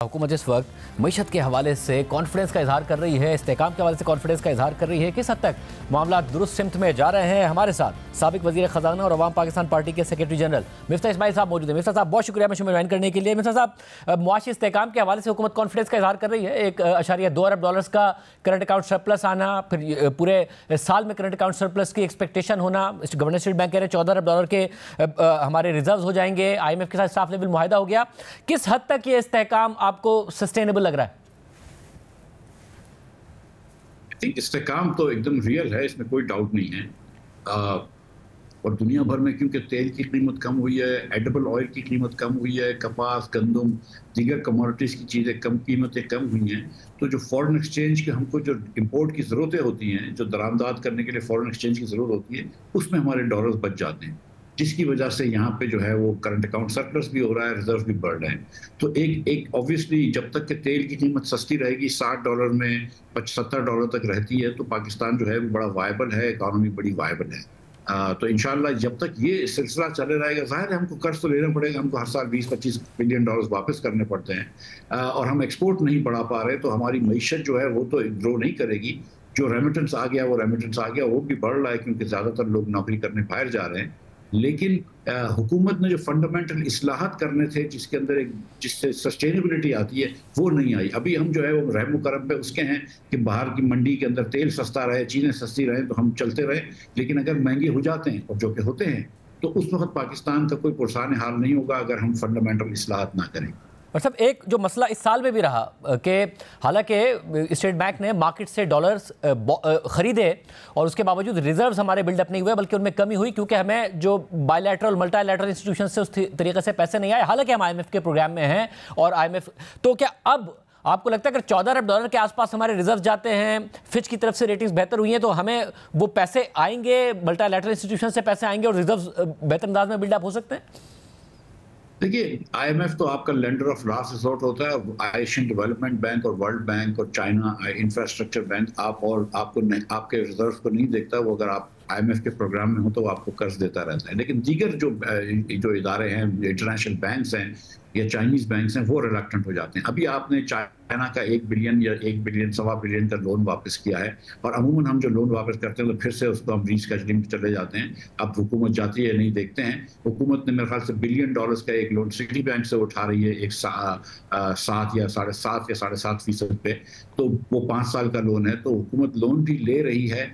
हुकूमत इस वक्त मईशत के हवाले से कॉन्फिडेंस का इजहार कर रही है, इस्तेहकाम के हवाले से कॉन्फिडेंस का इजहार कर रही है। किस हद तक मामला दुरुस्त सिमत में जा रहे हैं? हमारे साथ साबिक वज़ीर ख़ज़ाना और अवाम पाकिस्तान पार्टी के सेक्रेटरी जनरल मिफ्ता इस्माइल साहब मौजूद हैं। मिफ्ता साहब, बहुत शुक्रिया मुझे ज्वाइन करने के लिए। मिफ्ता साहब, मुआशी इस्तेहकाम के हवाले से हुकूमत कॉन्फिडेंस का इजहार कर रही है। 1.2 अरब डॉलर्स का करंट अकाउंट सरप्लस आना, फिर पूरे साल में करंट अकाउंट सरप्लस की एक्सपेक्टेशन होना। गवर्नर स्टेट बैंक कह रहे हैं 14 अरब डॉलर के हमारे रिजर्व हो जाएंगे। IMF के साथ स्टाफ लेवल मुआहिदा हो गया। किस हद तक ये इस्तेहकाम आपको सस्टेनेबल लग रहा है? इस्तेहकाम तो एकदम रियल है, इसमें कोई डाउट नहीं है। और दुनिया भर में क्योंकि तेल की कीमत कम हुई है, एडिबल ऑयल की कीमत कम हुई है, कपास, गंदम, दीगर कमोडिटीज़ की चीज़ें कीमतें कम हुई हैं, तो जो फॉरेन एक्सचेंज के हमको जो इंपोर्ट की ज़रूरतें होती हैं, जो दरामदाद करने के लिए फॉरेन एक्सचेंज की ज़रूरत होती है, उसमें हमारे डॉलर्स बच जाते हैं, जिसकी वजह से यहाँ पे जो है वो करंट अकाउंट सरप्लस भी हो रहा है, रिजर्व भी बढ़ रहे हैं। तो एक ऑब्वियसली जब तक कि तेल की कीमत सस्ती रहेगी, $60 में $70 तक रहती है, तो पाकिस्तान जो है वो बड़ा वायबल है, इकॉनमी बड़ी वायबल है। तो इंशाल्लाह जब तक ये सिलसिला चले रहेगा, ज़ाहिर है हमको कर्ज तो लेना पड़ेगा, हमको हर साल $20-25 बिलियन वापस करने पड़ते हैं, और हम एक्सपोर्ट नहीं बढ़ा पा रहे, तो हमारी मईशत जो है वो तो ग्रो नहीं करेगी। जो रेमिटेंस आ गया वो रेमिटेंस आ गया, वो भी बढ़ रहा है क्योंकि ज़्यादातर लोग नौकरी करने बाहर जा रहे हैं। लेकिन हुकूमत ने जो फंडामेंटल इस्लाहत करने थे, जिसके अंदर जिससे सस्टेनेबिलिटी आती है, वो नहीं आई। अभी हम जो है वो रहम करम पे उसके हैं कि बाहर की मंडी के अंदर तेल सस्ता रहे, चीज़ें सस्ती रहें तो हम चलते रहें, लेकिन अगर महंगे हो जाते हैं, और जो कि होते हैं, तो उस वक्त पाकिस्तान का कोई पुरसान हाल नहीं होगा अगर हम फंडामेंटल इस्लाहत ना करें। और सब एक जो मसला इस साल में भी रहा कि हालांकि स्टेट बैंक ने मार्केट से डॉलर्स ख़रीदे और उसके बावजूद रिजर्व्स हमारे बिल्डअप नहीं हुए, बल्कि उनमें कमी हुई, क्योंकि हमें जो बायलैटरल मल्टीलैटरल इंस्टीट्यूशन से उस तरीके से पैसे नहीं आए। हालांकि हम IMF के प्रोग्राम में हैं, और IMF तो क्या अब आपको लगता है कि 14 अरब डॉलर के आसपास हमारे रिजर्व जाते हैं, फिच की तरफ से रेटिंग्स बेहतर हुई हैं, तो हमें वो पैसे आएंगे, मल्टीलैटरल इंस्टीट्यूशन से पैसे आएंगे और रिजर्व बेहतर अंदाज में बिल्डअप हो सकते हैं? देखिए, IMF तो आपका लेंडर ऑफ लास्ट रिसोर्ट होता है। एशियन डेवलपमेंट बैंक और वर्ल्ड बैंक और चाइना इंफ्रास्ट्रक्चर बैंक आपके रिजर्व को नहीं देखता। वो अगर आप IMF के प्रोग्राम में हो तो वो आपको कर्ज देता रहता है। लेकिन दीगर जो इदारे हैं, इंटरनेशनल बैंक्स हैं या चाइनीज़ बैंक्स हैं, वो रिलक्टेंट हो जाते हैं। अभी आपने चाइना का 1 बिलियन या 1 बिलियन सवा बिलियन का लोन वापस किया है, और अमूमन हम जो लोन वापस करते हैं तो फिर से उसको हम रीस्केजुलिंग में चले जाते हैं। अब हुकूमत जाती है, नहीं देखते हैं। हुकूमत ने मेरे ख्याल से $1 बिलियन का एक लोन सिटी बैंक से उठा रही है, 7 या 7.5% पे, तो वो 5 साल का लोन है। तो हुकूमत लोन भी ले रही है,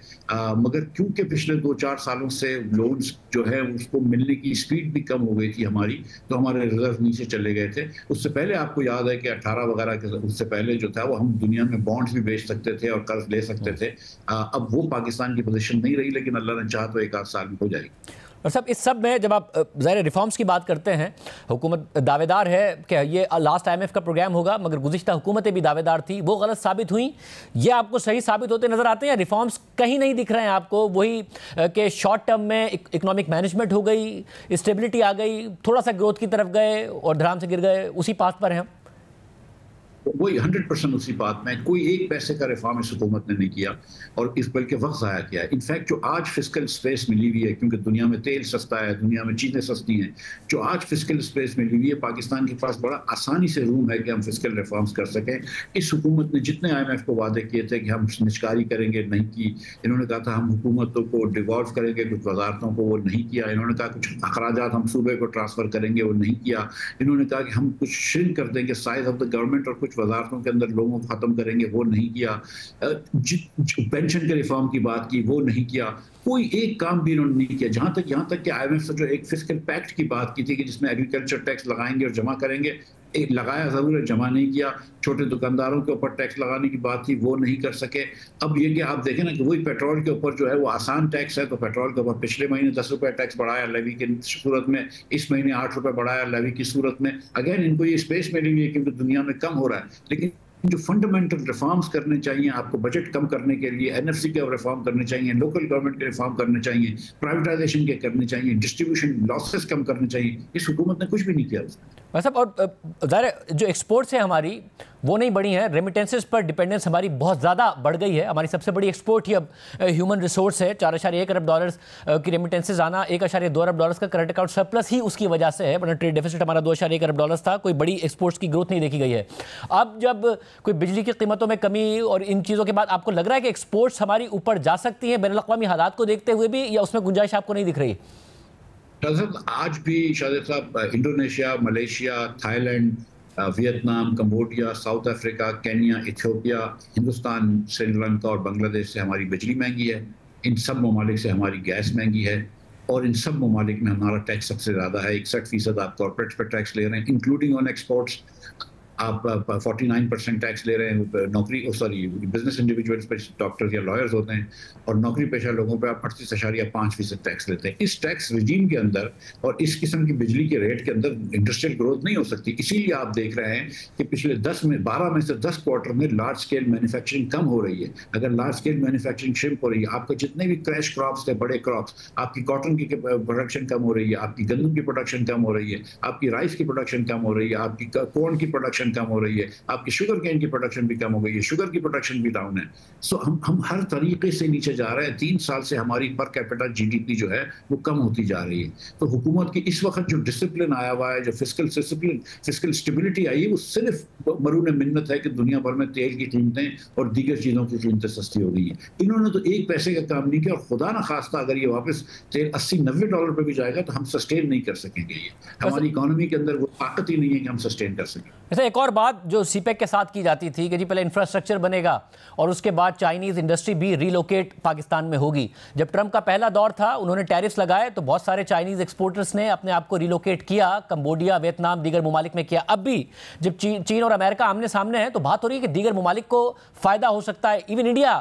मगर क्योंकि पिछले 2-4 सालों से लोन्स जो है उसको मिलने की स्पीड भी कम हो गई थी हमारी, तो हमारे रिजर्व नीचे चले गए थे। उससे पहले आपको याद है कि 18 वगैरह के उससे पहले जो था वो हम दुनिया में बॉन्ड्स भी बेच सकते थे और कर्ज ले सकते थे। अब वो पाकिस्तान की पोजीशन नहीं रही, लेकिन अल्लाह ने चाहा तो 1 आध साल में हो जाएगी। और सब इस सब में जब आप ज़ाहिर रिफॉर्म्स की बात करते हैं, हुकूमत दावेदार है कि ये लास्ट IMF का प्रोग्राम होगा, मगर गुज़िश्ता हुकूमतें भी दावेदार थी, वो गलत साबित हुई। ये आपको सही साबित होते नज़र आते हैं? रिफॉर्म्स कहीं नहीं दिख रहे हैं आपको? वही कि शॉर्ट टर्म में इकोनॉमिक मैनेजमेंट हो गई, स्टेबिलिटी आ गई, थोड़ा सा ग्रोथ की तरफ गए और धड़ाम से गिर गए, उसी पाथ पर हैं हम? वही 100% उसी बात में। कोई एक पैसे का रिफॉर्म इस हुकूमत ने नहीं किया, और इस बल्कि वक्त ज़ाया किया है। इनफैक्ट जो आज फिस्कल स्पेस मिली हुई है, क्योंकि दुनिया में तेल सस्ता है, दुनिया में चीज़ें सस्ती हैं, जो आज फिस्कल स्पेस मिली हुई है, पाकिस्तान के पास बड़ा आसानी से रूम है कि हम फिस्कल रिफॉर्म्स कर सकें। इस हुकूमत ने जितने IMF को वादे किए थे कि हम निष्कारी करेंगे, नहीं की। इन्होंने कहा था हम हुकूमतों को डिवॉल्व करेंगे, कुछ वजारतों को, वो नहीं किया। इन्होंने कहा कुछ अखराजात हम सूबे को ट्रांसफ़र करेंगे, वो नहीं किया। इन्होंने कहा कि हम कुछ श्रिंक कर देंगे साइज ऑफ द गवर्नमेंट और कुछ वजारतों के अंदर लोगों को खत्म करेंगे, वो नहीं किया। पेंशन के रिफॉर्म की बात की, वो नहीं किया। कोई एक काम भी इन्होंने नहीं किया। यहाँ तक कि IMF से जो एक फिस्कल पैक्ट की बात की थी कि जिसमें एग्रीकल्चर टैक्स लगाएंगे और जमा करेंगे, लगाया ज़रूर है, जमा नहीं किया। छोटे दुकानदारों के ऊपर टैक्स लगाने की बात थी, वो नहीं कर सके। अब ये कि आप देखें ना कि वही पेट्रोल के ऊपर जो है वो आसान टैक्स है, तो पेट्रोल के ऊपर पिछले महीने ₹10 टैक्स बढ़ाया लेवी की सूरत में, इस महीने ₹8 बढ़ाया लेवी की सूरत में। अगेन इनको ये स्पेस मिली हुई है क्योंकि दुनिया में कम हो रहा है। लेकिन जो फंडामेंटल रिफॉर्म्स करने चाहिए आपको, बजट कम करने के लिए NFC के रिफॉर्म करने चाहिए, लोकल गवर्नमेंट के रिफॉर्म करने चाहिए, प्राइवेटाइजेशन के करने चाहिए, डिस्ट्रीब्यूशन लॉसेस कम करने चाहिए, इस हुकूमत ने कुछ भी नहीं किया। और ज़ाहिर जो एक्सपोर्ट्स है हमारी, وہ نہیں بڑھی ہیں. ریمیٹنسز پر ڈپینڈنس ہماری بہت زیادہ بڑھ گئی ہے. ہماری سب سے بڑی ایکسپورٹ ہی اب ہیومن ریسورس ہے. 4.1 ارب ڈالرز کی ریمیٹنسز آنا, 1.2 ارب ڈالرز کا کرنٹ اکاؤنٹ سرپلس ہی اس کی وجہ سے ہے, ورنہ ٹریڈ ڈیفیسٹ ہمارا 2.1 ارب ڈالرز تھا. کوئی بڑی ایکسپورٹس کی گروتھ نہیں دیکھی گئی ہے. اب جب کوئی بجلی کی قیمتوں میں کمی اور ان چیزوں کے بعد آپ کو لگ رہا ہے کہ ایکسپورٹس ہماری اوپر جا سکتی ہیں بین الاقوامی حالات کو دیکھتے ہوئے بھی, یا اس میں گنجائش آپ کو نہیں دکھ رہی؟ آج بھی Shahid sahab Indonesia, Malaysia, Thailand, Vietnam, Cambodia, South Africa, Kenya, Ethiopia, Hindustan, Sri Lanka اور بنگلہ دیش سے ہماری بجلی مہنگی ہے. ان سب ممالک سے ہماری گیس مہنگی ہے, اور ان سب ممالک میں ہمارا ٹیکس سب سے زیادہ ہے. 61% آپ کارپوریٹ پر ٹیکس لے رہے ہیں, انکلوڈنگ آن ایکسپورٹس. آپ 49% ٹیکس لے رہے ہیں نوکری بزنس انڈیویجولس پہ, ڈاکٹر یا لائرز ہوتے ہیں, اور نوکری پیشہ لوگوں پہ آپ 38.5% ٹیکس لیتے ہیں. اس ٹیکس رجیم کے اندر اور اس قسم کی بجلی کے ریٹ کے اندر انڈسٹریل گروتھ نہیں ہو سکتی. اسی لیے آپ دیکھ رہے ہیں کہ پچھلے 12 میں سے 10 کوارٹر میں لارج اسکیل مینوفیکچرنگ کم ہو رہی ہے. اگر لارج اسکیل مینوفیکچرنگ شرمپ ہو رہی ہے, آپ کے جتنے بھی کریش کراپس تھے, بڑے کراپس, آپ کی کاٹن کی پروڈکشن کم ہو رہی ہے, آپ کی گندم کی پروڈکشن کم ہو رہی ہے, آپ کی رائس کی پروڈکشن کم ہو رہی ہے, آپ کی کورن کی پروڈکشن کم ہو رہی ہے, آپ کی شوگر کین کی پروڈکشن بھی کم ہو گئی ہے, شوگر کی پروڈکشن بھی ڈاؤن ہے. سو ہم ہر طریقے سے نیچے جا رہے ہیں. 3 سال سے ہماری per capita G D P جو ہے وہ کم ہوتی جا رہی ہے. تو حکومت کی اس وقت جو ڈسپلن آیا ہوا ہے, جو فسکل اسٹیبلٹی آئی ہے, وہ صرف مرہون منت ہے کہ دنیا بھر میں تیل کی قیمتیں اور دیگر چیزوں کی قیمتیں سستی ہو گئی ہیں. انہوں نے تو ایک پیسے کا کام نہیں کیا, اور خدا نہ خواستہ اگر یہ واپس تیل 80-90 ڈالر پہ بھی جائے گا تو ہم سسٹین نہیں کر سکیں گے. یہ ہماری اکانومی کے اندر وہ طاقت ہی نہیں ہے کہ ہم سسٹین کر سکیں. ویسے ایک اور بات جو سی پیک کے ساتھ کی جاتی تھی کہ جی پہلے انفراسٹرکچر بنے گا اور اس کے بعد چائنیز انڈسٹری بھی ریلوکیٹ پاکستان میں ہوگی. جب ٹرمپ کا پہلا دور تھا, انہوں نے ٹیرفز لگائے تو بہت سارے چائنیز ایکسپورٹرز نے اپنے آپ کو ریلوکیٹ کیا, کمبوڈیا, ویتنام, دیگر ممالک میں کیا. اب بھی جب چین اور امریکہ آمنے سامنے ہیں تو بات ہو رہی ہے کہ دیگر ممالک کو فائدہ ہو سکتا ہے, ایون انڈیا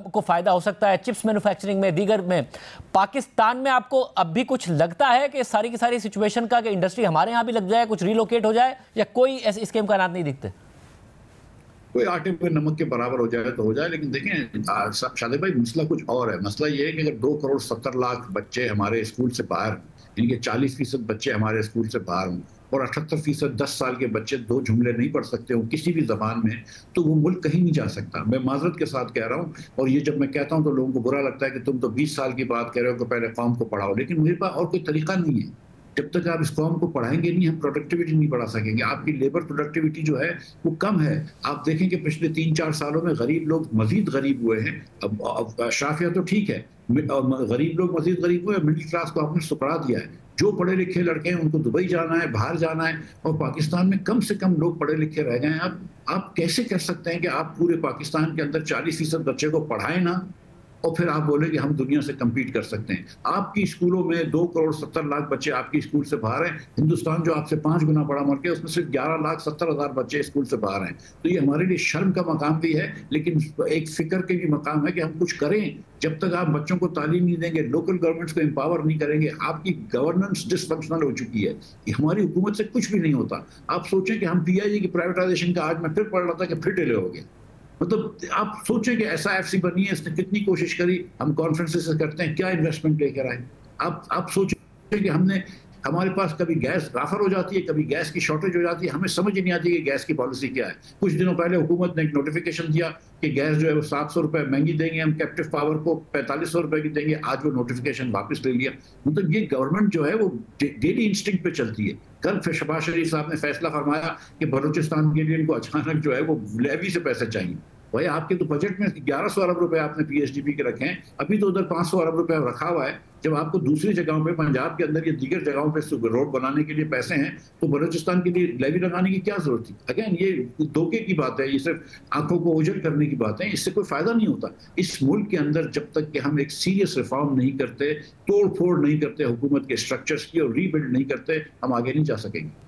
کو فائدہ ہو سکتا ہے چپس مینوفیکچرنگ میں, دیگر میں. پاکستان میں آپ کو اب بھی کچھ لگتا ہے کہ ساری کی ساری سچویشن کا کہ انڈسٹری ہمارے ہاں بھی لگ جائے, کچھ ریلوکیٹ ہو جائے, یا کوئی اس کے امکانات نہیں دکھتے؟ کوئی آٹے پہ نمک کے برابر ہو جائے تو ہو جائے. لیکن دیکھیں شادی بھائی, مسئلہ کچھ اور ہے. مسئلہ یہ ہے کہ اگر 2.70 کروڑ بچے ہمارے اسکول سے باہر, یعنی کہ 40% بچے ہمارے اسکول سے باہر ہوں, اور 78% 10 سال کے بچے 2 جملے نہیں پڑھ سکتے ہوں کسی بھی زبان میں, تو وہ ملک کہیں نہیں جا سکتا. میں معذرت کے ساتھ کہہ رہا ہوں, اور یہ جب میں کہتا ہوں تو لوگوں کو برا لگتا ہے کہ تم تو 20 سال کی بات کہہ رہے ہو کہ پہلے قوم کو پڑھاؤ. لیکن میرے پاس اور کوئی طریقہ نہیں ہے. جب تک آپ اس قوم کو پڑھائیں گے نہیں, ہم پروڈکٹیوٹی نہیں بڑھا سکیں گے. آپ کی لیبر پروڈکٹیوٹی جو ہے وہ کم ہے. آپ دیکھیں کہ پچھلے 3-4 سالوں میں غریب لوگ مزید غریب ہوئے ہیں. اب شافیہ تو ٹھیک ہے, غریب لوگ مزید غریب ہوئے, مڈل کلاس کو آپ نے سکڑا دیا ہے. جو پڑھے لکھے لڑکے ہیں ان کو دبئی جانا ہے, باہر جانا ہے, اور پاکستان میں کم سے کم لوگ پڑھے لکھے رہ گئے ہیں. آپ کیسے کر سکتے ہیں کہ آپ پورے پاکستان کے اندر 40% بچے کو پڑھائیں نا, اور پھر آپ بولیں کہ ہم دنیا سے کمپیٹ کر سکتے ہیں؟ آپ کی اسکولوں میں 2.70 کروڑ بچے آپ کی اسکول سے باہر ہیں. ہندوستان جو آپ سے 5 گنا بڑا ملک ہے, اس میں صرف 11,70,000 بچے اسکول سے باہر ہیں. تو یہ ہمارے لیے شرم کا مقام بھی ہے, لیکن ایک فکر کے بھی مقام ہے کہ ہم کچھ کریں. جب تک آپ بچوں کو تعلیم نہیں دیں گے, لوکل گورنمنٹس کو امپاور نہیں کریں گے, آپ کی گورننس ڈس فنکشنل ہو چکی ہے. ہماری حکومت سے کچھ بھی نہیں ہوتا. آپ سوچیں کہ ہم پی آئی اے کی پرائیویٹائزیشن کا, آج میں پھر پڑھ رہا تھا کہ پھر ڈیلے ہو گیا. مطلب آپ سوچیں کہ ایسا ایف سی بنی ہے, اس نے کتنی کوشش کری, ہم کانفرنسز کرتے ہیں, کیا انویسٹمنٹ لے کر آئے. آپ سوچیں کہ ہمارے پاس کبھی گیس رافر ہو جاتی ہے, کبھی گیس کی شارٹیج ہو جاتی ہے, ہمیں سمجھ نہیں آتی کہ گیس کی پالیسی کیا ہے. کچھ دنوں پہلے حکومت نے ایک نوٹیفیکیشن دیا کہ گیس جو ہے وہ 700 روپے مہنگی دیں گے, ہم کیپٹیو پاور کو 4500 روپے کی دیں گے. آج وہ نوٹیفیکیشن واپس لے لیا. مطلب یہ گورنمنٹ جو ہے وہ ڈیلی انسٹنکٹ پہ چلتی ہے. کل شہباز شریف صاحب نے فیصلہ فرمایا کہ بلوچستان کے لیے ان کو اچانک جو ہے وہ لیوی سے پیسے چاہیے. بھائی آپ کے تو بجٹ میں 1100 ارب روپے آپ نے پی ایس ڈی پی کے رکھے ہیں, ابھی تو ادھر 500 ارب روپے رکھا ہوا ہے. جب آپ کو دوسری جگہوں پہ, پنجاب کے اندر یا دیگر جگہوں پہ روڈ بنانے کے لیے پیسے ہیں, تو بلوچستان کے لیے لیوی لگانے کی کیا ضرورت تھی؟ اگین یہ دھوکے کی بات ہے, یہ صرف آنکھوں کو اوجھل کرنے کی بات ہے. اس سے کوئی فائدہ نہیں ہوتا. اس ملک کے اندر جب تک کہ ہم ایک سیریس ریفارم نہیں کرتے, توڑ پھوڑ نہیں کرتے حکومت کے اسٹرکچرز کی, اور ری بلڈ نہیں کرتے, ہم آگے نہیں جا سکیں گے.